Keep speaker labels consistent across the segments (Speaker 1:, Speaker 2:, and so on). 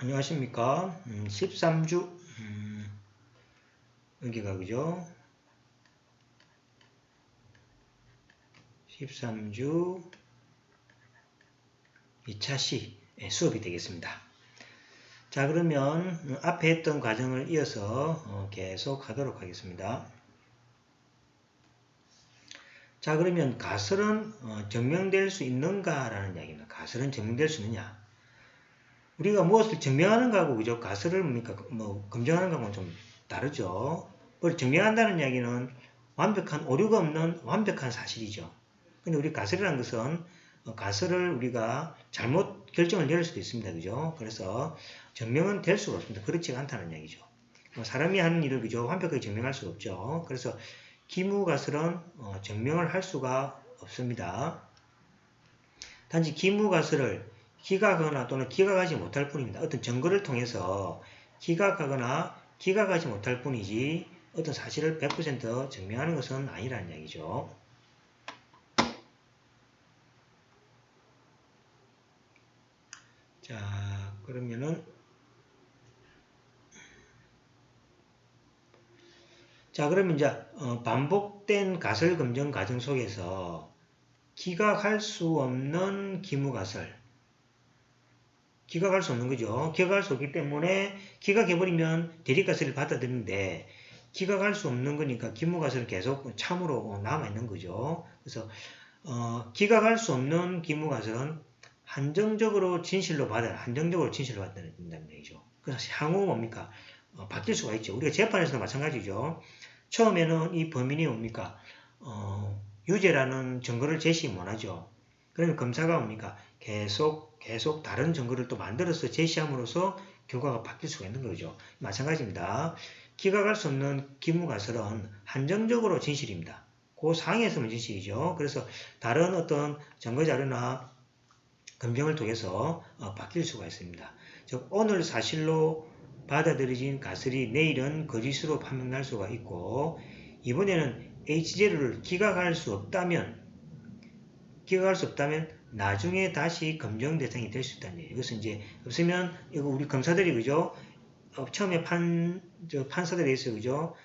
Speaker 1: 안녕하십니까. 13주, 여기가 그죠? 13주 2차 시 수업이 되겠습니다. 자, 그러면 앞에 했던 과정을 이어서 계속 하도록 하겠습니다. 자, 그러면 가설은 증명될 수 있는가라는 이야기입니다. 가설은 증명될 수 있느냐? 우리가 무엇을 증명하는 거하고 그죠? 가설을 뭡니까? 검증하는 거하고는 좀 다르죠. 그걸 증명한다는 이야기는 완벽한 오류가 없는 완벽한 사실이죠. 근데 우리 가설이라는 것은 가설을 우리가 잘못 결정을 내릴 수도 있습니다. 그죠? 그래서 증명은 될 수가 없습니다. 그렇지 않다는 이야기죠. 사람이 하는 일을 그죠? 완벽하게 증명할 수가 없죠. 그래서 기무가설은 증명을 할 수가 없습니다. 단지 기무가설을 기각하거나 또는 기각하지 못할 뿐입니다. 어떤 증거를 통해서 기각하거나 기각하지 못할 뿐이지 어떤 사실을 100% 증명하는 것은 아니라는 이야기죠. 자, 그러면은 그러면 이제 반복된 가설 검증 과정 속에서 기각할 수 없는 기무가설, 기각할 수 없는 거죠. 기각할 수 없기 때문에 기각해버리면 대립가설을 받아들이는데 기각할 수 없는 거니까 기무가설은 계속 참으로 남아있는 거죠. 그래서 기각할 수 없는 기무가설은 한정적으로 진실로 받아야 된다는 얘기죠. 그래서 향후 뭡니까? 바뀔 수가 있죠. 우리가 재판에서도 마찬가지죠. 처음에는 이 범인이 뭡니까? 유죄라는 증거를 제시 못하죠. 그러면 검사가 뭡니까? 계속 다른 증거를 또 만들어서 제시함으로써 결과가 바뀔 수가 있는 거죠. 마찬가지입니다. 기각할 수 없는 기무가설은 한정적으로 진실입니다. 그 상에서만 진실이죠. 그래서 다른 어떤 증거자료나 검증을 통해서 바뀔 수가 있습니다. 즉 오늘 사실로 받아들여진 가설이 내일은 거짓으로 판명날 수가 있고 이번에는 H재료를 기각할 수 없다면 나중에 다시 검증 대상이 될 수 있다는 얘기예요. 이것은 이제 없으면 이거 우리 검사들이 그죠? 처음에 판사들에 있어 그죠?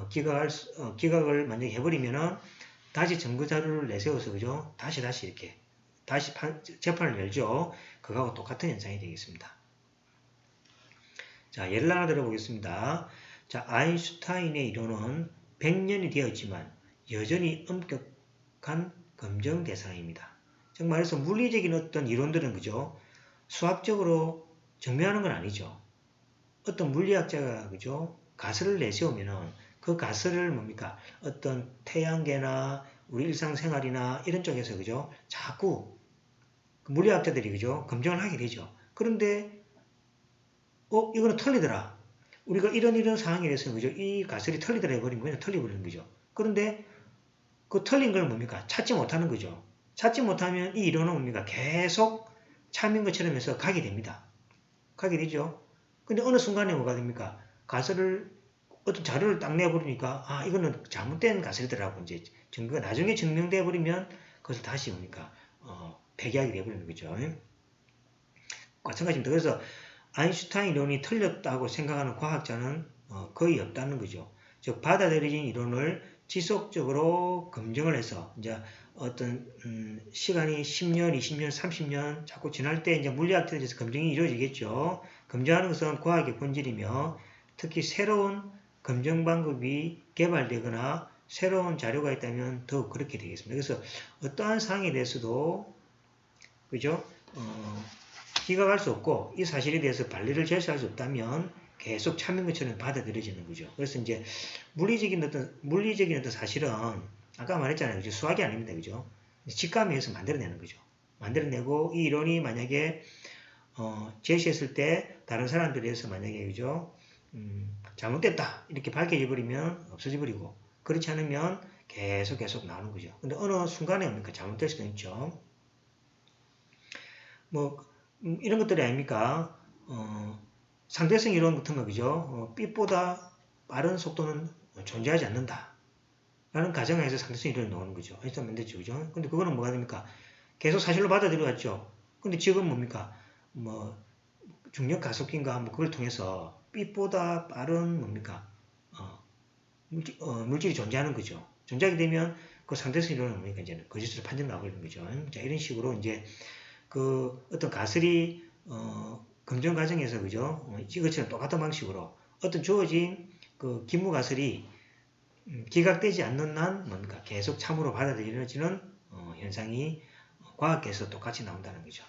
Speaker 1: 기각을 만약에 해버리면은 다시 증거자료를 내세워서 그죠? 다시 이렇게 재판을 열죠. 그거하고 똑같은 현상이 되겠습니다. 자, 예를 하나 들어보겠습니다. 자, 아인슈타인의 이론은 100년이 되었지만 여전히 엄격한 검증 대상입니다. 즉 말해서 물리적인 어떤 이론들은 그죠? 수학적으로 증명하는 건 아니죠. 어떤 물리학자가 그죠? 가설을 내세우면은 그 가설을 뭡니까? 어떤 태양계나 우리 일상생활이나 이런 쪽에서 그죠? 자꾸 물리학자들이 그죠? 검증을 하게 되죠. 그런데 이거는 틀리더라. 우리가 이런 상황에 대해서 그죠? 이 가설이 틀리더라 해버리면 그냥 틀려버리는 거죠. 그런데 그 틀린 걸 뭡니까? 찾지 못하는 거죠. 찾지 못하면 이 이론은 뭡니까? 계속 참인 것처럼 해서 가게 됩니다. 가게 되죠. 근데 어느 순간에 뭐가 됩니까? 가설을 어떤 자료를 딱 내버리니까 이거는 잘못된 가설이더라고 이제 증거가 나중에 증명돼 버리면 그것을 다시 뭡니까? 폐기하게 되버리는 거죠. 마찬가지입니다. 그래서 아인슈타인 이론이 틀렸다고 생각하는 과학자는 거의 없다는 거죠. 즉 받아들여진 이론을 지속적으로 검증을 해서 이제 어떤 시간이 10년, 20년, 30년 자꾸 지날 때 이제 물리학자들에서 검증이 이루어지겠죠. 검증하는 것은 과학의 본질이며 특히 새로운 검증 방법이 개발되거나 새로운 자료가 있다면 더욱 그렇게 되겠습니다. 그래서 어떠한 사항에 대해서도 그죠? 기각할 수 없고 이 사실에 대해서 반리를 제시할 수 없다면 계속 참인 것처럼 받아들여지는 거죠. 그래서 이제 물리적인 어떤 사실은 아까 말했잖아요. 그죠? 수학이 아닙니다. 그죠? 직감에 의해서 만들어내는 거죠. 만들어내고 이 이론이 만약에 제시했을 때 다른 사람들에 의해서 만약에 그죠? 잘못됐다 이렇게 밝혀져 버리면 없어져 버리고 그렇지 않으면 계속 나오는 거죠. 근데 어느 순간에 뭡니까? 잘못될 수도 있죠. 이런 것들이 아닙니까? 상대성 이론 같은 거, 그죠? 빛보다 빠른 속도는 존재하지 않는다. 라는 가정하에서 상대성 이론이 나오는 거죠. 아이스타인 만들죠, 그죠? 근데 그거는 뭐가 됩니까? 계속 사실로 받아들여왔죠. 근데 지금 뭡니까? 중력 가속기인가 뭐 그걸 통해서 빛보다 빠른 뭡니까? 물질이 존재하는 거죠. 존재하게 되면 그 상대성 이론은 뭡니까? 이제는 거짓으로 판정 나버리는 거죠. 자, 이런 식으로 이제 그 어떤 가설이 검증 과정에서 그죠? 이것처럼 똑같은 방식으로 어떤 주어진 그 기무 가설이 기각되지 않는 한 뭡니까? 계속 참으로 받아들여지는 현상이 과학계에서 똑같이 나온다는 거죠.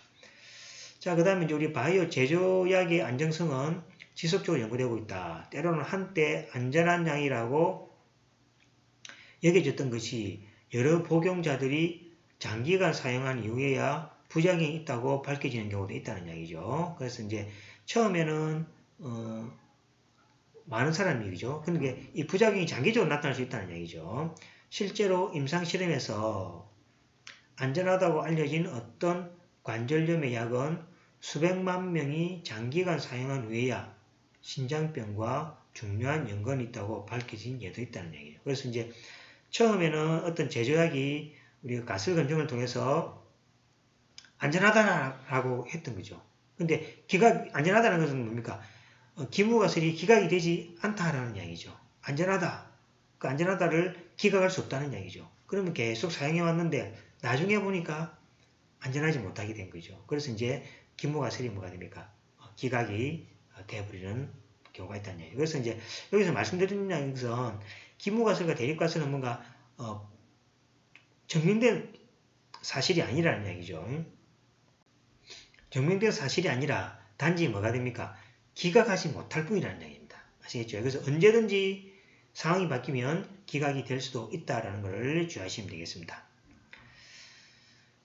Speaker 1: 자, 그 다음에 이제 우리 바이오 제조약의 안정성은 지속적으로 연구되고 있다. 때로는 한때 안전한 약이라고 여겨졌던 것이 여러 복용자들이 장기간 사용한 이후에야 부작용이 있다고 밝혀지는 경우도 있다는 이야기죠. 그래서 이제 처음에는 많은 사람이 그죠. 근데 이 부작용이 장기적으로 나타날 수 있다는 이야기죠. 실제로 임상 실험에서 안전하다고 알려진 어떤 관절염의 약은 수백만 명이 장기간 사용한 후에야 신장병과 중요한 연관이 있다고 밝혀진 예도 있다는 얘기죠. 그래서 이제 처음에는 어떤 제조약이 우리가 가설 검증을 통해서 안전하다라고 했던 거죠. 근데 안전하다는 것은 뭡니까? 기무가설이 기각이 되지 않다라는 이야기죠. 안전하다. 그 안전하다를 기각할 수 없다는 이야기죠. 그러면 계속 사용해 왔는데 나중에 보니까 안전하지 못하게 된 거죠. 그래서 이제 기무가설이 뭐가 됩니까? 기각이 되어버리는 경우가 있다는 얘기예요. 그래서 이제 여기서 말씀드리는 것은 기무가설과 대립가설은 뭔가 증명된 사실이 아니라는 얘기죠. 증명된 사실이 아니라 단지 뭐가 됩니까? 기각하지 못할 뿐이라는 얘기입니다. 아시겠죠? 그래서 언제든지 상황이 바뀌면 기각이 될 수도 있다라는 것을 주의하시면 되겠습니다.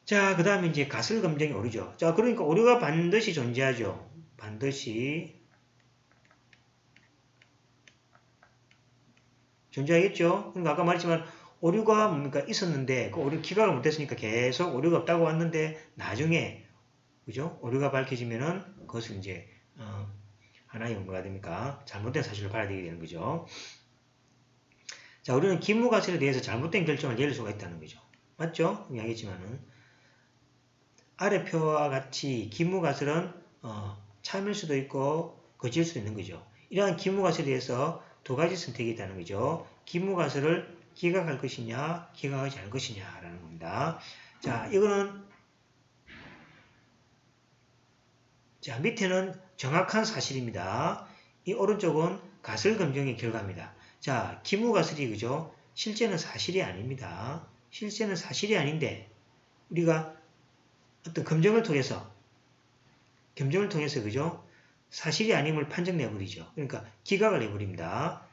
Speaker 1: 자, 그 다음에 이제 가설 검증이 오류죠. 자, 그러니까 오류가 반드시 존재하죠. 반드시 존재하겠죠. 그러니까 아까 말했지만 오류가 뭡니까? 있었는데 그 오류 기각을 못했으니까 계속 오류가 없다고 왔는데 나중에 그죠? 오류가 밝혀지면은 그것을 이제 하나의 뭐가 됩니까? 잘못된 사실을 받아들이게 되는 거죠. 자, 우리는 기무가설에 대해서 잘못된 결정을 내릴 수가 있다는 거죠. 맞죠? 이야기했지만은 아래 표와 같이 기무가설은 참일 수도 있고 거짓일 수도 있는 거죠. 이러한 기무가설에 대해서 두 가지 선택이 있다는 거죠. 기무가설을 기각할 것이냐, 기각하지 않을 것이냐라는 겁니다. 자, 이거는 자, 밑에는 정확한 사실입니다. 이 오른쪽은 가설 검증의 결과입니다. 자, 기무가설이 그죠? 실제는 사실이 아닙니다. 실제는 사실이 아닌데 우리가 어떤 검증을 통해서 그죠? 사실이 아님을 판정내버리죠. 그러니까 기각을 해버립니다.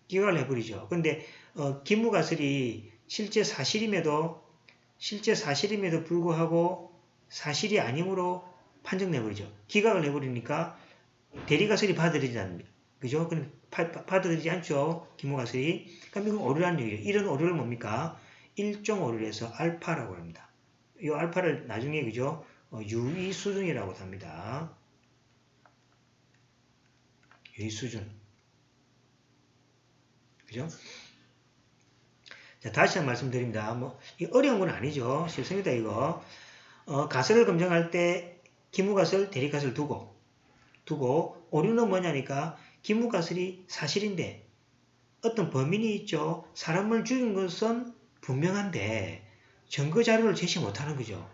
Speaker 1: 기각을 해버리죠. 그런데 기무가설이 실제 사실임에도 불구하고 사실이 아님으로 판정내버리죠. 기각을 해버리니까 대리가설이 받아들이지 않습니다. 그죠? 받아들이지 않죠. 기무가설이. 그럼 이건 오류라는 얘기죠. 이런 오류를 뭡니까? 일종 오류를 해서 알파라고 합니다. 이 알파를 나중에 그죠? 유의 수준이라고 합니다. 유의 수준. 그죠? 자, 다시 한번 말씀드립니다. 이 어려운 건 아니죠. 쉽습니다, 이거. 가설을 검증할 때 기무가설, 대리가설 두고, 오류는 뭐냐니까, 기무가설이 사실인데, 어떤 범인이 있죠. 사람을 죽인 것은 분명한데, 증거자료를 제시 못하는 거죠.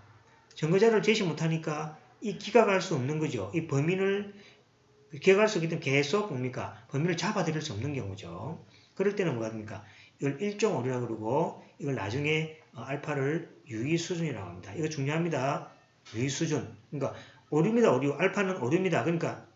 Speaker 1: 증거자료를 제시 못하니까, 이 기각할 수 없는 거죠. 이 범인을 기각할 수 있기 때문에 계속 뭡니까? 범인을 잡아들일 수 없는 경우죠. 그럴 때는 뭐가 됩니까? 이걸 일종 오류라고 그러고 이걸 나중에 알파를 유의 수준이라고 합니다. 이거 중요합니다. 유의 수준. 그러니까 오류입니다. 오류. 알파는 오류입니다. 그러니까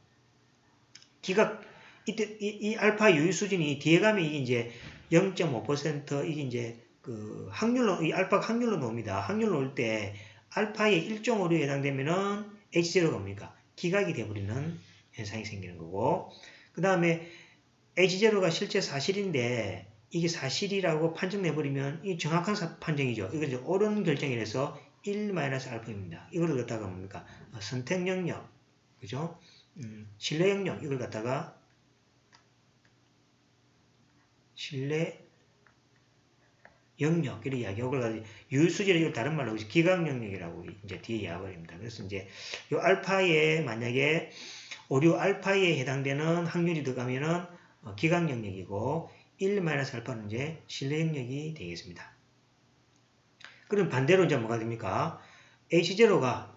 Speaker 1: 기각 이때 이 알파 유의 수준이 뒤에 가면 이게 이제 0.5% 이게 이제 그 확률로 이 알파 확률로 나옵니다. 확률로 올 때 알파의 일종 오류에 해당되면은 H0가 뭡니까? 기각이 되어버리는 현상이 생기는 거고 그 다음에 H0가 실제 사실인데 이게 사실이라고 판정내버리면 이 정확한 판정이죠. 이거 이제 옳은 결정이라서 1-알파입니다. 이걸 갖다가 뭡니까? 선택 영역, 그죠? 신뢰 영역, 이걸 갖다가 신뢰 영역 이렇게 이야기하고 그걸 유수지를 다른 말로 기각 영역이라고 이제 뒤에 이야기합니다. 그래서 이제 요 알파에 만약에 오류 알파에 해당되는 확률이 들어가면은 기각 영역이고 1-알파는 이제 실내 영역이 되겠습니다. 그럼 반대로 이제 뭐가 됩니까? H0가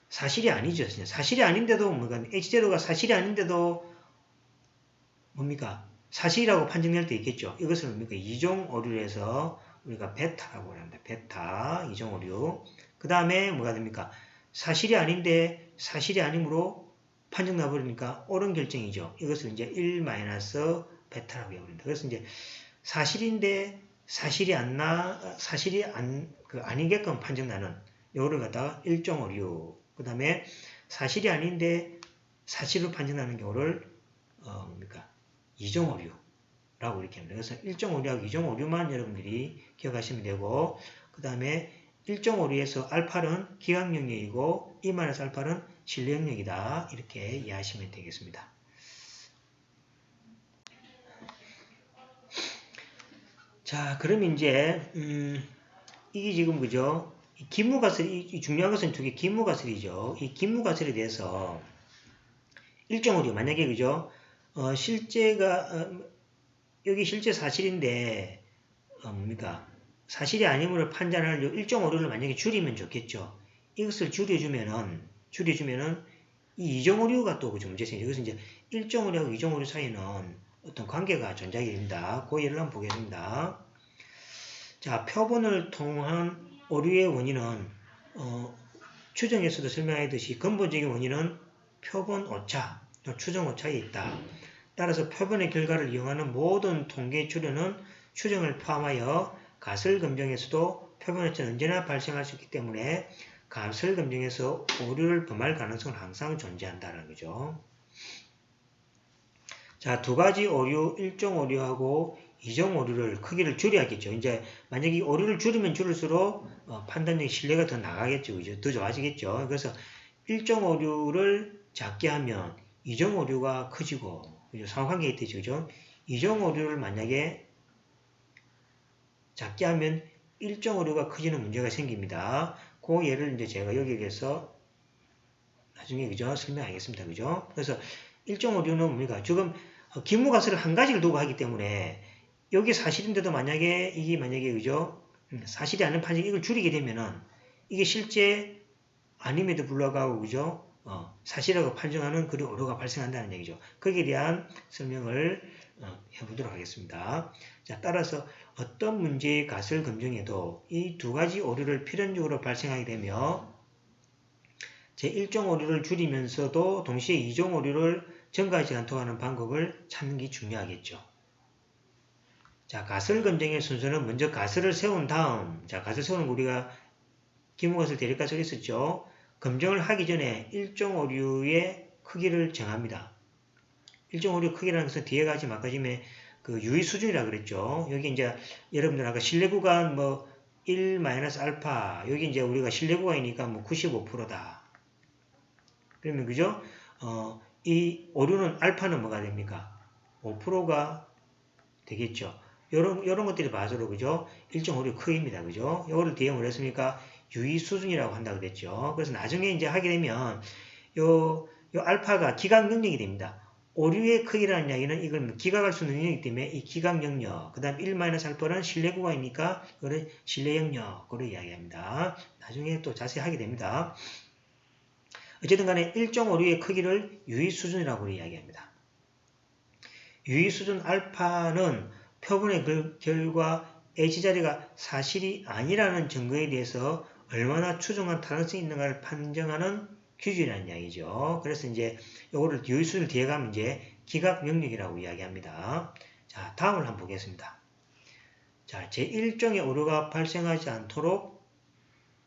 Speaker 1: 사실이 아니죠. 사실이 아닌데도 뭔가 H0가 사실이 아닌데도 뭡니까? 사실이라고 판정될 때 있겠죠. 이것을 뭡니까? 이종 오류를 해서 우리가 베타라고 합니다. 베타 이종 오류. 그 다음에 뭐가 됩니까? 사실이 아닌데 사실이 아니므로 판정 나버리니까 옳은 결정이죠. 이것을 이제 1-베타라고 해버립니다. 그래서 이제 사실인데 사실이 아니게끔 판정나는 요거를 갖다가 일종 오류. 그 다음에 사실이 아닌데 사실로 판정나는 경우를 뭡니까? 이종 오류라고 이렇게 합니다. 그래서 일종 오류하고 이종 오류만 여러분들이 기억하시면 되고, 그 다음에 일종 오류에서 알파는 기각 영역이고 2-알파는 실내 영역이다. 이렇게 이해하시면 되겠습니다. 자, 그럼 이제 이게 지금 그죠? 이 기무가설, 이 중요한 것은 두 개 기무가설이죠. 이 기무가설에 대해서 일종 오류 만약에 그죠? 실제가 여기 실제 사실인데 뭡니까? 사실이 아님을 판단할 일종 오류를 만약에 줄이면 좋겠죠. 이것을 줄여주면은 이 이종 오류가 또 그죠 문제생기죠. 이것은 이제 일종 오류하고 이종 오류 사이는 어떤 관계가 존재하게 됩니다. 그 예를 한번 보겠습니다. 자, 표본을 통한 오류의 원인은 추정에서도 설명하듯이 근본적인 원인은 표본 오차, 추정 오차에 있다. 따라서 표본의 결과를 이용하는 모든 통계 추론은 추정을 포함하여 가설 검정에서도 표본 오차는 언제나 발생할 수 있기 때문에 가설 검정에서 오류를 범할 가능성은 항상 존재한다는 거죠. 자, 두 가지 오류, 일종 오류하고 이종 오류를 크기를 줄여야겠죠. 이제 만약에 오류를 줄이면 줄일수록 판단력 신뢰가 더 나가겠죠. 그죠? 더 좋아지겠죠. 그래서 일종 오류를 작게 하면 이종 오류가 커지고, 그죠? 상호관계가 있듯이, 그죠? 이종 오류를 만약에 작게 하면 일종 오류가 커지는 문제가 생깁니다. 그 예를 이제 제가 여기에서 나중에, 그죠? 설명하겠습니다. 그죠? 그래서 일종 오류는 우리가 지금 기무가설을 한 가지를 두고 하기 때문에 여기 사실인데도 이게 만약에, 그죠? 사실이 아닌 판정 이걸 줄이게 되면은 이게 실제 아님에도 불구하고, 그죠? 사실이라고 판정하는 그런 오류가 발생한다는 얘기죠. 거기에 대한 설명을 해보도록 하겠습니다. 자, 따라서 어떤 문제의 가설 검증에도 이 두 가지 오류를 필연적으로 발생하게 되며 제1종 오류를 줄이면서도 동시에 2종 오류를 증가하지 않도록 하는 방법을 찾는 게 중요하겠죠. 자, 가설 검증의 순서는 먼저 가설을 세운 다음, 자, 가설 세우는 우리가 기무가설, 대립가설 있었죠. 검증을 하기 전에 일종 오류의 크기를 정합니다. 일종 오류 크기라는 것은 뒤에 가지 아까 그 유의 수준이라고 그랬죠. 여기 이제 여러분들 아까 신뢰 구간 1-알파, 여기 이제 우리가 신뢰 구간이니까 95%다. 그러면 그죠? 이 오류는 알파는 뭐가 됩니까? 5%가 되겠죠. 요런 것들이 바로 그죠? 일종 오류 크기입니다. 그죠? 요거를 뒤에 뭐라 했습니까? 유의 수준이라고 한다고 그랬죠. 그래서 나중에 이제 하게 되면 요 알파가 기각 영역이 됩니다. 오류의 크기라는 이야기는 이걸 기각할 수 있는 영역이기 때문에 이 기각 영역, 그 다음 1-알파는 실내 구간이니까 이거를 실내 영역으로 이야기합니다. 나중에 또 자세히 하게 됩니다. 어쨌든 간에 일종 오류의 크기를 유의 수준이라고 이야기합니다. 유의 수준 알파는 표본의 결과 H자리가 사실이 아니라는 증거에 대해서 얼마나 추정한 타당성이 있는가를 판정하는 기준이라는 이야기죠. 그래서 이제 요거를 유의 수준을 뒤에 가면 이제 기각 영역이라고 이야기합니다. 자, 다음을 한번 보겠습니다. 자, 제1종의 오류가 발생하지 않도록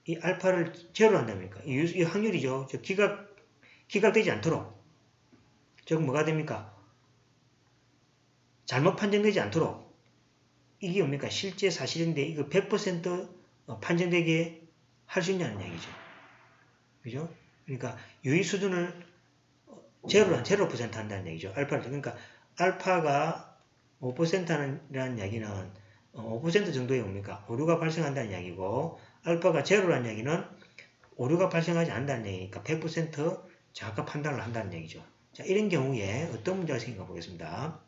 Speaker 1: 이 알파를 제로로 한답니까? 이 확률이죠. 기각되지 않도록. 즉, 뭐가 됩니까? 잘못 판정되지 않도록. 이게 뭡니까? 실제 사실인데, 이거 100% 판정되게 할 수 있냐는 얘기죠. 그죠? 그러니까, 유의 수준을 제로로 0% 한다는 얘기죠. 알파를. 그러니까, 알파가 5%라는 얘기는, 5% 정도의 뭡니까? 오류가 발생한다는 이야기고, 알파가 제로라는 이야기는 오류가 발생하지 않는다는 얘기니까 100% 정확한 판단을 한다는 얘기죠. 자, 이런 경우에 어떤 문제가 생긴가 보겠습니다.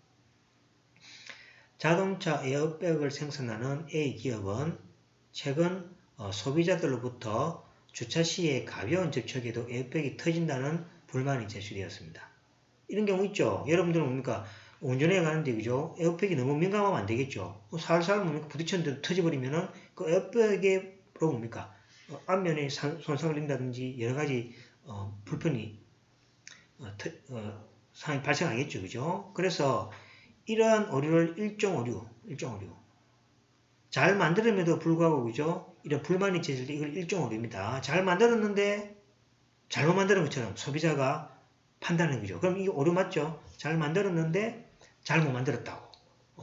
Speaker 1: 자동차 에어백을 생산하는 A 기업은 최근 소비자들로부터 주차 시에 가벼운 접촉에도 에어백이 터진다는 불만이 제출되었습니다. 이런 경우 있죠. 여러분들은 뭡니까? 운전해 가는데, 그죠? 에어백이 너무 민감하면 안 되겠죠. 살살 뭡니까? 부딪혔는데 터져버리면은 그 에어백으로 뭡니까? 앞면에 손상을 입는다든지 여러 가지 불편이 상황이 발생하겠죠. 그죠? 그래서 이러한 오류를 일종 오류. 잘 만들음에도 불구하고, 그죠? 이런 불만이 제기될 때 이걸 일종 오류입니다. 잘 만들었는데 잘못 만드는 것처럼 소비자가 판단하는 거죠. 그럼 이게 오류 맞죠? 잘 만들었는데 잘못 만들었다고.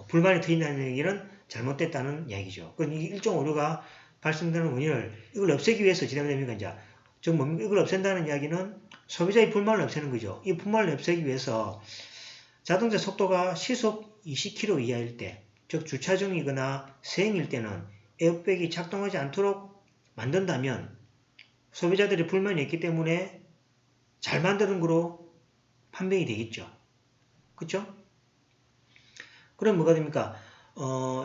Speaker 1: 불만이 터진다는 얘기는 잘못됐다는 이야기죠. 그럼 이 일종 오류가 발생되는 원인을 이걸 없애기 위해서 어찌되면 됩니까? 이제 이걸 없앤다는 이야기는 소비자의 불만을 없애는 거죠. 이 불만을 없애기 위해서 자동차 속도가 시속 20km 이하일 때, 즉 주차 중이거나 세행일 때는 에어백이 작동하지 않도록 만든다면 소비자들의 불만이 있기 때문에 잘 만드는 거로 판명이 되겠죠. 그쵸? 그럼 뭐가 됩니까?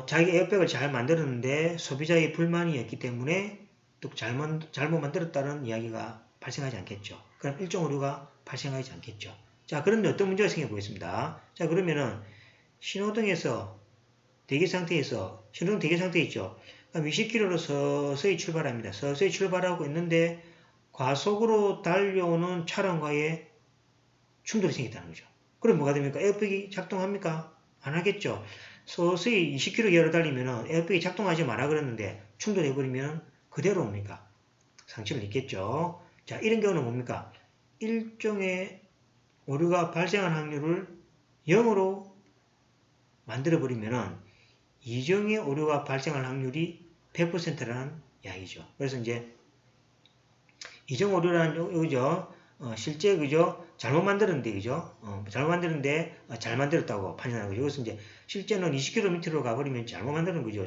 Speaker 1: 자기 에어백을 잘 만들었는데 소비자의 불만이 있기 때문에 또 잘못 만들었다는 이야기가 발생하지 않겠죠. 그럼 일종 오류가 발생하지 않겠죠. 자, 그런데 어떤 문제가 생겨보겠습니다. 자, 그러면은 신호등에서 대기 상태에서 신호등 대기 상태에 있죠. 20km로 서서히 출발합니다. 서서히 출발하고 있는데 과속으로 달려오는 차량과의 충돌이 생겼다는 거죠. 그럼 뭐가 됩니까? 에어백이 작동합니까? 안 하겠죠. 서서히 20km 이하로 달리면 에어백이 작동하지 마라 그랬는데 충돌해버리면 그대로 옵니까? 상처를 입겠죠. 자, 이런 경우는 뭡니까? 일종의 오류가 발생할 확률을 0으로 만들어버리면 이종의 오류가 발생할 확률이 100%라는 이야기죠. 그래서 이제 이종 오류라는 거죠. 실제 그죠? 잘못 만들었는데 그죠? 잘못 만들었는데 잘 만들었다고 판단하는 거죠. 그래서 이제 실제는 20km로 가버리면 잘못 만드는 거죠.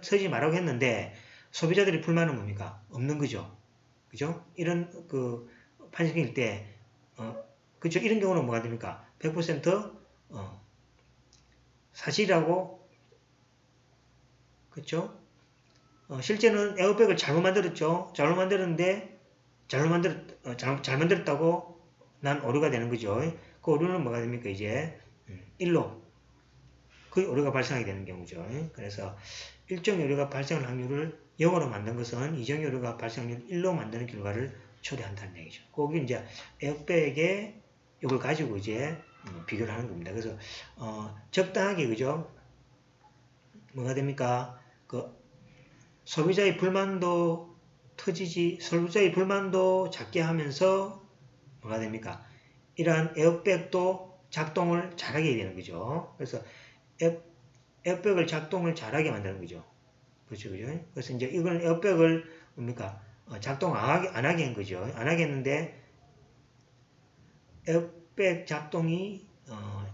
Speaker 1: 서지 말라고 했는데 소비자들의 불만은 뭡니까? 없는 거죠. 그죠? 이런 그 판정일 때 그죠? 이런 경우는 뭐가 됩니까? 100% 사실이라고, 그쵸? 실제는 에어백을 잘못 만들었죠. 잘못 만들었는데 잘 만들었다고 난 오류가 되는 거죠. 그 오류는 뭐가 됩니까? 이제 1로 그 오류가 발생하게 되는 경우죠. 그래서 일정 오류가 발생할 확률을 0으로 만든 것은 이정 오류가 발생할 확률 1로 만드는 결과를 초래한다는 얘기죠. 거기 이제 에어백에 이걸 가지고 이제 비교를 하는 겁니다. 그래서 적당하게 그죠? 뭐가 됩니까? 그 소비자의 불만도 작게 하면서 뭐가 됩니까? 이러한 에어백도 작동을 잘하게 되는 거죠. 그래서 에어백을 작동을 잘하게 만드는 거죠. 그렇죠, 그죠? 그래서 이제 이걸 에어백을 뭡니까? 작동 안 하게 한 거죠. 안 하게 했는데 에어백 작동이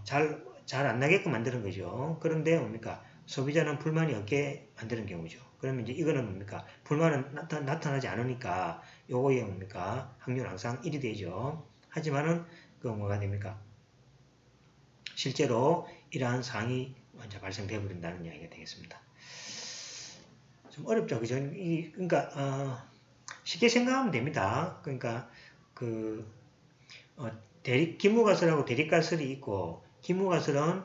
Speaker 1: 잘 안 나게끔 만드는 거죠. 그런데 뭡니까? 소비자는 불만이 없게 만드는 경우죠. 그러면 이제 이거는 뭡니까? 불만은 나타나지 않으니까 요거에 뭡니까? 확률 항상 1이 되죠. 하지만은 그 뭐가 됩니까? 실제로 이러한 사항이 먼저 발생되어 버린다는 이야기가 되겠습니다. 좀 어렵죠, 그죠? 그러니까 쉽게 생각하면 됩니다. 그러니까 기무가설하고 대립가설이 있고, 기무가설은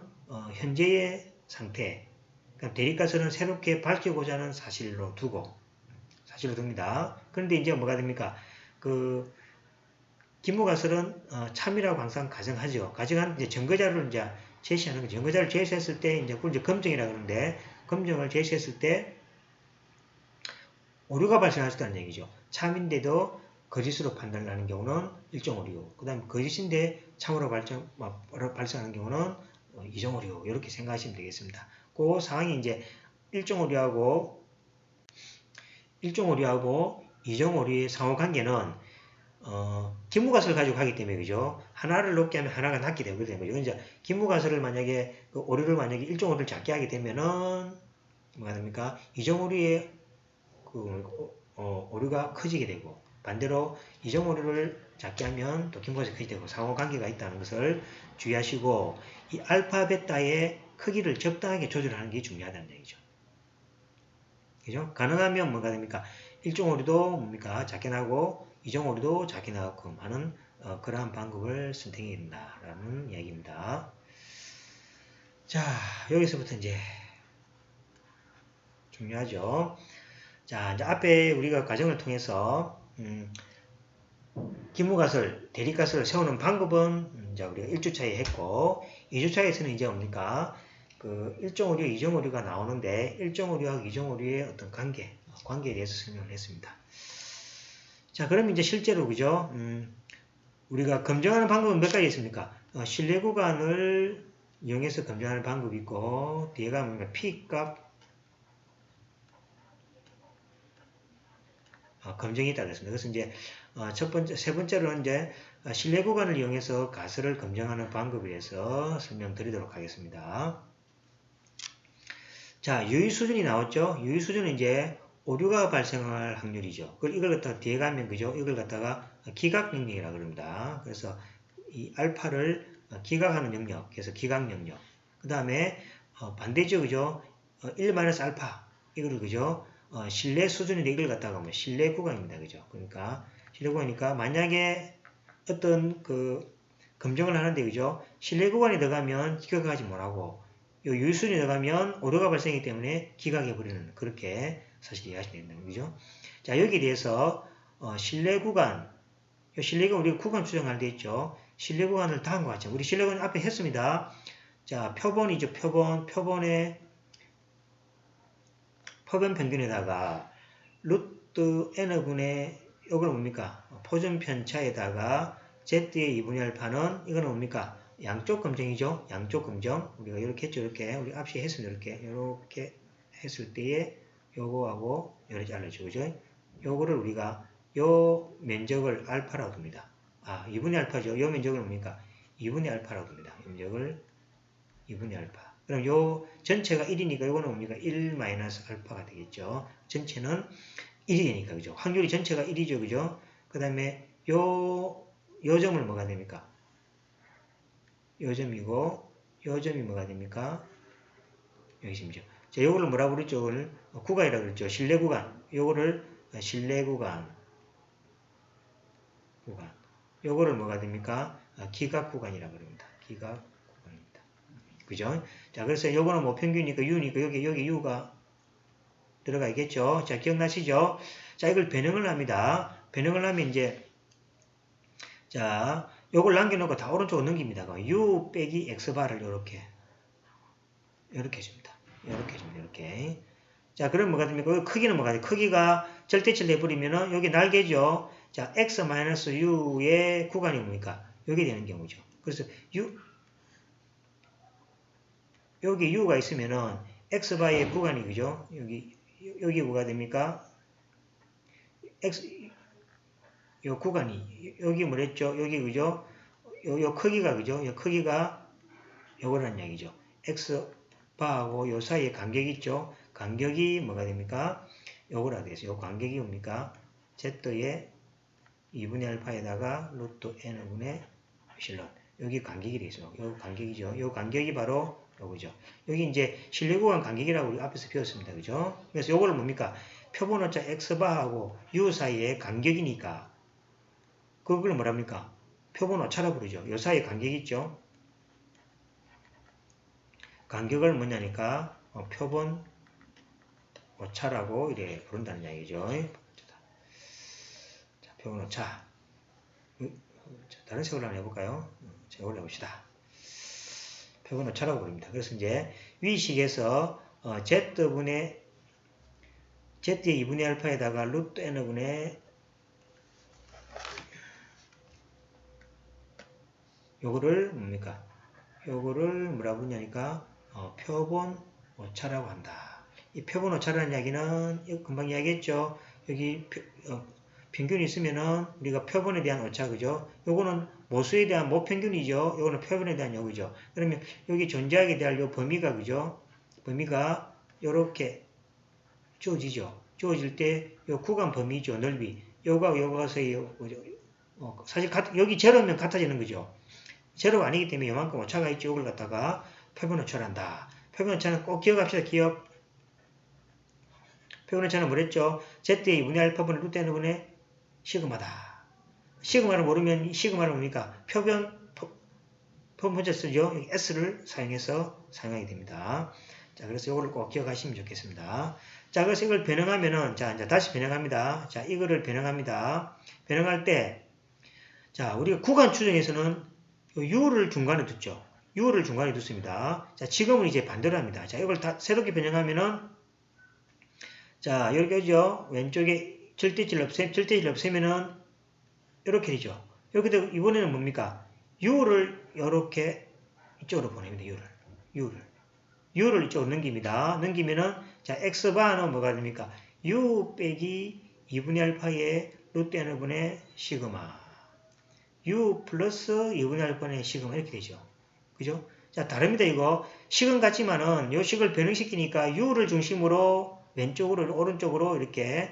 Speaker 1: 현재의 상태, 그러니까 대립가설은 새롭게 밝히고자 하는 사실로 둡니다. 그런데 이제 뭐가 됩니까? 기무가설은 참이라고 항상 가정하죠. 가정한 이제 증거자료를 이제 제시하는 거죠. 증거자료를 제시했을 때 이제 그걸 이제 검증이라고 하는데, 검증을 제시했을 때 오류가 발생할 수 있다는 얘기죠. 참인데도 거짓으로 판단을 하는 경우는 일종 오류, 그 다음에 거짓인데 참으로 발생하는 경우는 이종 오류, 이렇게 생각하시면 되겠습니다. 그 상황이 이제 일종 오류하고 이종 오류의 상호 관계는 기무가설을 가지고 하기 때문에, 그죠? 하나를 높게 하면 하나가 낮게 되거든요. 이제 기무가설을 만약에 오류를 만약에 일종 오류를 작게 하게 되면은 뭐가 됩니까? 이정 오류의 오류가 커지게 되고 반대로 이정 오류를 작게 하면 또 기무가설이 커지게 되고 상호관계가 있다는 것을 주의하시고 이 알파 베타의 크기를 적당하게 조절하는 게 중요하다는 얘기죠. 그죠? 가능하면 뭐가 됩니까? 일정 오류도 뭡니까? 작게 나고 이정 오류도 작게 나게끔 하는 그러한 방법을 선택해야 된다라는 이야기입니다. 자, 여기서부터 이제 중요하죠. 자, 이제 앞에 우리가 과정을 통해서 기무가설, 대립가설을 세우는 방법은 이제 우리가 1주차에 했고 2주차에서는 이제 뭡니까? 그 일정 오류, 이정 오류가 나오는데 일정 오류하고 이정 오류의 어떤 관계에 대해서 설명을 했습니다. 자, 그럼 이제 실제로 그죠? 우리가 검증하는 방법은 몇 가지 있습니까? 신뢰 구간을 이용해서 검증하는 방법이 있고 뒤에가 뭡니까? P값 검증이 있다 그랬습니다. 그래서 이제 세 번째로는 이제 신뢰 구간을 이용해서 가설을 검증하는 방법에 대해서 설명드리도록 하겠습니다. 자, 유의 수준이 나왔죠? 유의 수준은 이제 오류가 발생할 확률이죠. 그걸 이걸 갖다가 뒤에 가면 그죠? 이걸 갖다가 기각 영역이라고 그럽니다. 그래서 이 알파를 기각하는 영역, 그래서 기각 영역. 그 다음에 반대죠, 그죠? 1-알파 이거를 그죠? 신뢰 수준인데 이걸 갖다가 뭐 신뢰 구간입니다, 그죠? 그러니까 신뢰 구간이니까 만약에 어떤 그 검증을 하는데 그죠? 신뢰 구간이 들어가면 기각하지 못하고 요 유수준이 들어가면 오류가 발생하기 때문에 기각해버리는 그렇게 사실 이해하시면 됩니다. 그죠? 자, 여기에 대해서 신뢰 구간, 신뢰 구간 우리가 구간 추정할 때 있죠. 신뢰 구간을 다음과 같이 우리 신뢰 구간 앞에 했습니다. 자, 표본이죠. 표본의 표본 평균에다가 루트 n분의 이거는 뭡니까? 포준 편차에다가 z의 2분의 알파는 이거는 뭡니까? 양쪽 검정이죠. 양쪽 검정. 우리가 이렇게 했죠. 이렇게 우리 앞시 했으면 이렇게 했을 때에 요거하고 요렇게 잘라주죠. 그죠? 요거를 우리가 요 면적을 알파라고 둡니다. 2분의 알파죠. 요 면적을 뭡니까? 2분의 알파라고 둡니다. 면적을 2분의 알파. 그럼 요 전체가 1이니까 요거는 뭡니까? 1-알파가 되겠죠. 전체는 1이 되니까, 그죠? 확률이 전체가 1이죠, 그죠? 그 다음에 요 점을 뭐가 됩니까? 요 점이고, 요 점이 뭐가 됩니까? 여기 있습니다. 자, 요거를 뭐라고 그랬죠? 요거를 구간이라고 그랬죠. 신뢰 구간. 요거를 신뢰 구간. 요거를 뭐가 됩니까? 기각 구간이라고 그럽니다. 기각 구간입니다. 그죠? 자, 그래서 요거는 뭐 평균이니까 U니까 여기 U가 들어가 있겠죠? 자, 기억나시죠? 자, 이걸 변형을 합니다. 변형을 하면 이제, 자, 요걸 남겨놓고 다 오른쪽으로 넘깁니다. U 빼기 X바를 요렇게 해줍니다. 요렇게 해줍니다. 이렇게. 자, 그럼 뭐가 됩니까? 크기는 뭐가 돼요? 크기가 절대치를 내버리면은 여기 날개죠? 자, X-U의 구간이 뭡니까? 여기 되는 경우죠. 그래서 여기 U가 있으면은 X바의 구간이 그죠? 여기 뭐가 됩니까? 요 구간이, 여기 뭐랬죠? 여기 그죠? 요 크기가 그죠? 요 크기가 요거란 얘기죠. X바하고 요 사이에 간격이 있죠? 간격이 뭐가 됩니까? 요거라 되겠어요. 요 간격이 뭡니까? Z의 2분의 알파에다가 루트 n분의 실론. 여기 간격이 되겠어요. 요 간격이죠. 요 간격이 바로 요거죠. 여기 이제 신뢰 구간 간격이라고 우리 앞에서 배웠습니다. 그죠? 그래서 요거를 뭡니까? 표본 오차 X바하고 U 사이의 간격이니까 그걸 뭐랍니까? 표본 오차라고 그러죠. 요 사이에 간격이 있죠. 간격을 뭐냐니까 표본 오차라고 이래 부른다는 이야기죠. 자, 표본 오차. 다른 색으로 한번 해볼까요? 자, 이걸로 해봅시다. 표본 오차라고 부릅니다. 그래서 이제 위식에서 Z의 2분의 알파에다가 루트 n분의 요거를 뭡니까? 요거를 뭐라 부르냐니까 표본 오차라고 한다. 이 표본 오차라는 이야기는 금방 이야기했죠. 여기 평균이 있으면은 우리가 표본에 대한 오차 그죠? 요거는 모수에 대한 모평균이죠. 요거는 표본에 대한 요거죠. 그러면 여기 존재하게 될 요 범위가 그죠? 범위가 요렇게 주어지죠. 주어질 때 요 구간 범위죠. 넓이. 요거하고 요거 사이 사실 여기 제로면 같아지는 거죠. 제로가 아니기 때문에 요만큼 오차가 있죠. 이걸 갖다가 표본오차를 한다. 표본오차는 꼭 기억합시다. 표본오차는 뭐랬죠? Z의 2분의 알파분의 루트 n분의 시그마다. 시그마를 모르면 시그마를 뭡니까? 표본분자 쓰죠. 여기 S를 사용해서 사용하게 됩니다. 자, 그래서 이거를 꼭 기억하시면 좋겠습니다. 자, 그래서 이걸 변형하면은, 자, 이제 다시 변형합니다. 자, 이거를 변형합니다. 변형할 때, 자, 우리가 구간 추정에서는 U를 중간에 뒀죠. U를 중간에 뒀습니다. 자, 지금은 이제 반대로 합니다. 자, 이걸 다 새롭게 변형하면은, 자, 여기 오죠. 왼쪽에 절대질 없애면은, 이렇게 되죠. 여기도 이번에는 뭡니까? U를 이렇게 이쪽으로 보냅니다. U를 이쪽으로 넘깁니다. 넘기면은, 자, X바는 뭐가 됩니까? U 빼기 2분의 알파의 루트 n분의 시그마. U 플러스 2분의 알파의 시그마. 이렇게 되죠. 그죠? 자, 다릅니다, 이거. 식은 같지만은, 요 식을 변형시키니까 U를 중심으로 왼쪽으로, 오른쪽으로 이렇게,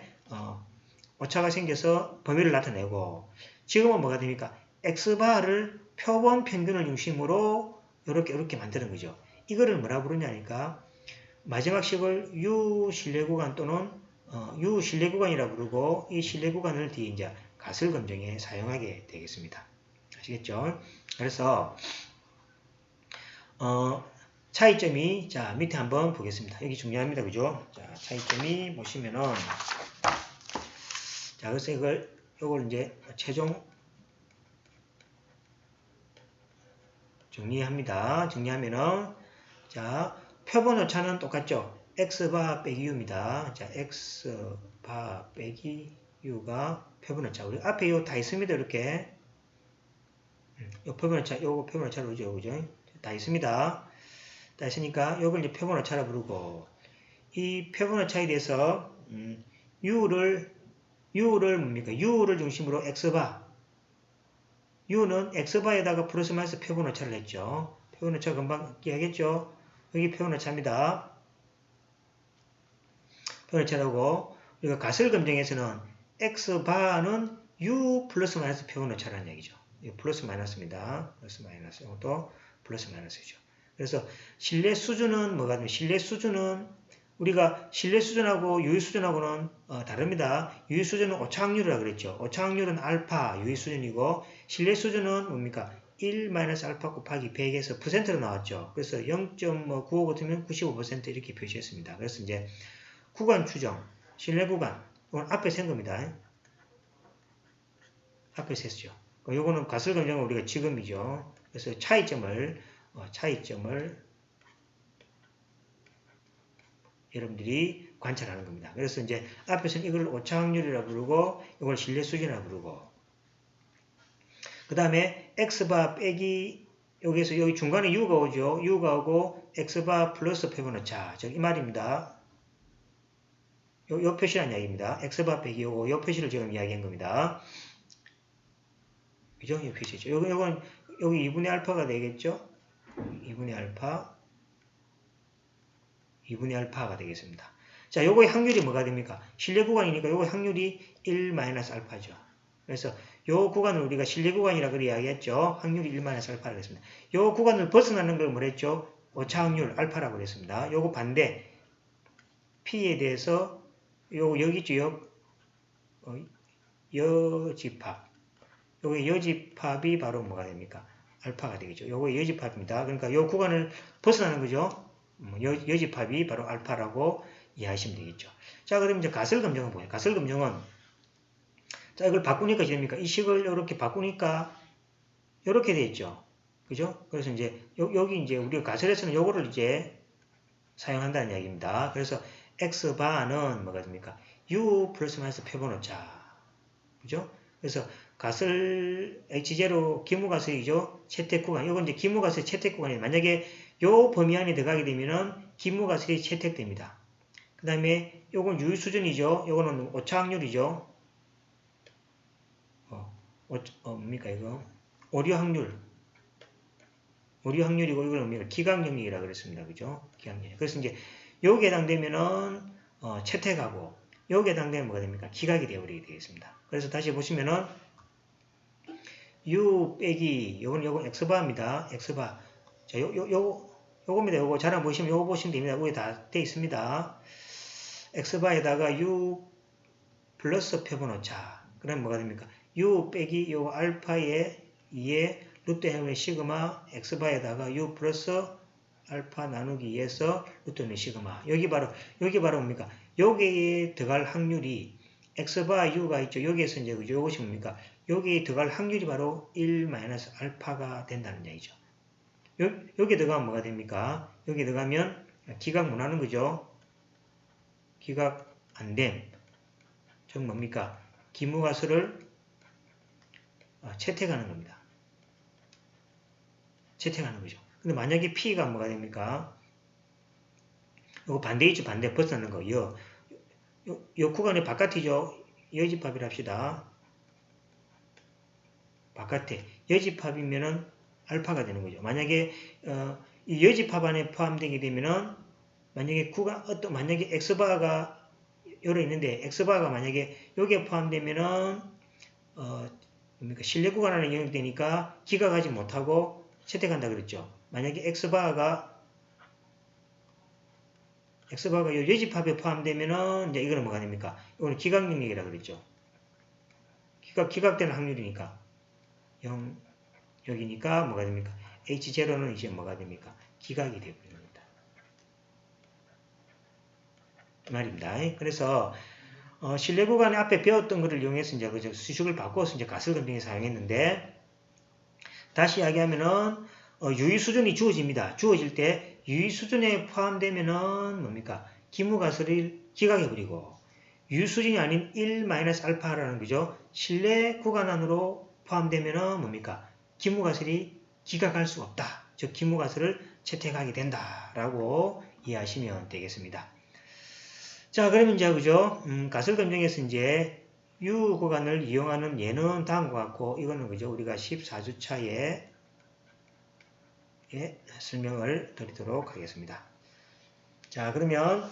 Speaker 1: 오차가 생겨서 범위를 나타내고, 지금은 뭐가 됩니까? X바를 표본 평균을 중심으로 이렇게 만드는 거죠. 이거를 뭐라 부르냐니까 마지막 식을 U 실내 구간 또는 U 실내 구간이라 부르고 이 실내 구간을 뒤에 이제 가설 검정에 사용하게 되겠습니다. 아시겠죠? 그래서 차이점이 자 밑에 한번 보겠습니다. 여기 중요합니다. 그죠? 자, 차이점이 보시면은 자 그래서 이걸 이제 최종 정리합니다. 정리하면은 자 표본 오차는 똑같죠. X바 빼기 U입니다. 자 X바 빼기 U가 표본 오차. 우리 앞에 요 다 있습니다. 이렇게 요 표본 오차, 요거 표본 오차로 오죠. 그죠? 다 있습니다. 다 있으니까 요걸 이제 표본 오차라 부르고 이 표본 오차에 대해서 U를 뭡니까? U를 중심으로 X바 U는 X바에다가 플러스 마이너스 표본 오차를 했죠. 표본 오차 금방 이야기했죠. 여기 표본 오차입니다. 표본 오차라고 우리가 가설 검정에서는 X바는 U 플러스 마이너스 표본 오차라는 얘기죠. 이거 플러스 마이너스입니다. 플러스 마이너스 이것도 플러스 마이너스죠. 그래서 신뢰 수준은 뭐가 되면 신뢰 수준은 우리가 신뢰 수준하고 유의 수준하고는 다릅니다. 유의 수준은 오차 확률이라고 그랬죠. 오차 확률은 알파 유의 수준이고 신뢰 수준은 뭡니까? 1 마이너스 알파 곱하기 100에서 퍼센트로 나왔죠. 그래서 0.95 같으면 95% 이렇게 표시했습니다. 그래서 이제 구간 추정, 신뢰 구간, 이건 앞에 센 겁니다. 앞에 셌죠. 요거는 가설 검정은 우리가 지금이죠. 그래서 차이점을 여러분들이 관찰하는 겁니다. 그래서 이제 앞에서는 이걸 오차 확률이라 부르고 이걸 신뢰 수준이라 부르고 그 다음에 X바 빼기 여기서 여기 중간에 U가 오죠. U가 오고 X바 플러스 표본 오차 즉 이 말입니다. 요 표시란 이야기입니다. X바 빼기 요 표시를 지금 이야기한 겁니다. 그죠? 이 표시죠. 요건 여기 2분의 알파가 되겠죠? 2분의 알파가 되겠습니다. 자, 요거의 확률이 뭐가 됩니까? 신뢰 구간이니까 요거 확률이 1 마이너스 알파죠. 그래서 요 구간을 우리가 신뢰 구간이라고 이야기했죠. 확률이 1 마이너스 알파라고 했습니다. 요 구간을 벗어나는 걸 뭐랬죠? 오차 확률 알파라고 그랬습니다. 요거 반대 P에 대해서 여기 있죠. 여집합. 요게 여집합이 바로 뭐가 됩니까? 알파가 되겠죠. 요거 여집합입니다. 그러니까 요 구간을 벗어나는 거죠. 여집합이 바로 알파라고 이해하시면 되겠죠. 자, 그럼 이제 가설 검정은 뭐예요? 가설 검정은 자, 이걸 바꾸니까 됩니까? 이 식을 이렇게 바꾸니까 이렇게 돼 있죠. 그죠? 그래서 이제 여기 이제 우리가 가설에서는 요거를 이제 사용한다는 이야기입니다. 그래서 X바는 뭐가 됩니까? U 플러스 마이너스 표본 오차. 그죠? 그래서 가설 H0 기무가설이죠. 채택 구간. 이건 이제 기무가설의 채택 구간이에요. 만약에 요 범위 안에 들어가게 되면은 기무가설이 채택됩니다. 그 다음에 요건 유의 수준이죠. 요거는 오차 확률이죠. 뭡니까 이거? 오류 확률이고 이거는 뭡니까? 기각 영역이라고 그랬습니다. 그죠? 기각 영역. 그래서 이제 요게 해당되면은 채택하고 요게 해당되면 뭐가 됩니까? 기각이 되어버리게 되겠습니다. 그래서 다시 보시면은 u 빼기 요건 x바입니다. x바. 자, 요겁니다. 요거 잘 안 보시면 요거 보시면 됩니다. 위에 다 돼 있습니다. x바에다가 u 플러스 펴보놓자. 그럼 뭐가 됩니까? u 빼기 요 알파에 2에 루트 해보면 시그마 x바에다가 u 플러스 알파 나누기 2에서 루트는 시그마. 여기 바로 뭡니까? 여기에 들어갈 확률이 x바 u가 있죠. 여기에서 이제 그죠? 요것이 뭡니까? 여기에 들어갈 확률이 바로 1 마이너스 알파가 된다는 얘기죠. 여기 들어가면 뭐가 됩니까? 여기 들어가면 기각 못하는 거죠. 기각 안 됨. 즉 뭡니까? 기무가설을 채택하는 겁니다. 채택하는 거죠. 근데 만약에 P가 뭐가 됩니까? 이거 반대 있죠. 반대 벗어나는 거. 요 구간의 바깥이죠. 여집합이라 합시다. 바깥에 여집합이면은 알파가 되는 거죠. 만약에 이 여집합 안에 포함되게 되면은 만약에 만약에 x바가 요래 있는데 x바가 만약에 여기에 포함되면은 뭡니까? 실내 구간 안에 영역되니까 기각하지 못하고 채택한다 그랬죠. 만약에 x바가 요 여집합에 포함되면은 이제 이거는 뭐가 됩니까? 이거는 기각 영역이라 그랬죠. 기각되는 확률이니까 0 여기니까 뭐가 됩니까? H0는 이제 뭐가 됩니까? 기각이 되어버립니다. 그 말입니다. 그래서 실내 구간에 앞에 배웠던 것을 이용해서 이제 그저 수식을 바꿔서 이제 가설 검증에 사용했는데 다시 이야기하면은 유의 수준이 주어집니다. 주어질 때 유의 수준에 포함되면은 뭡니까? 기무가설을 기각해버리고 유의 수준이 아닌 1-알파라는 거죠. 실내 구간 안으로 포함되면은 뭡니까? 기무가설이 기각할 수 없다. 즉 기무가설을 채택하게 된다라고 이해하시면 되겠습니다. 자, 그러면 이제 그죠? 가설 검증에서 이제 U 구간을 이용하는 예는 다음과 같고 이거는 그죠? 우리가 14주차에 설명을 드리도록 하겠습니다. 자, 그러면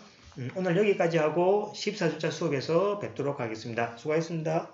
Speaker 1: 오늘 여기까지 하고 14주차 수업에서 뵙도록 하겠습니다. 수고하셨습니다.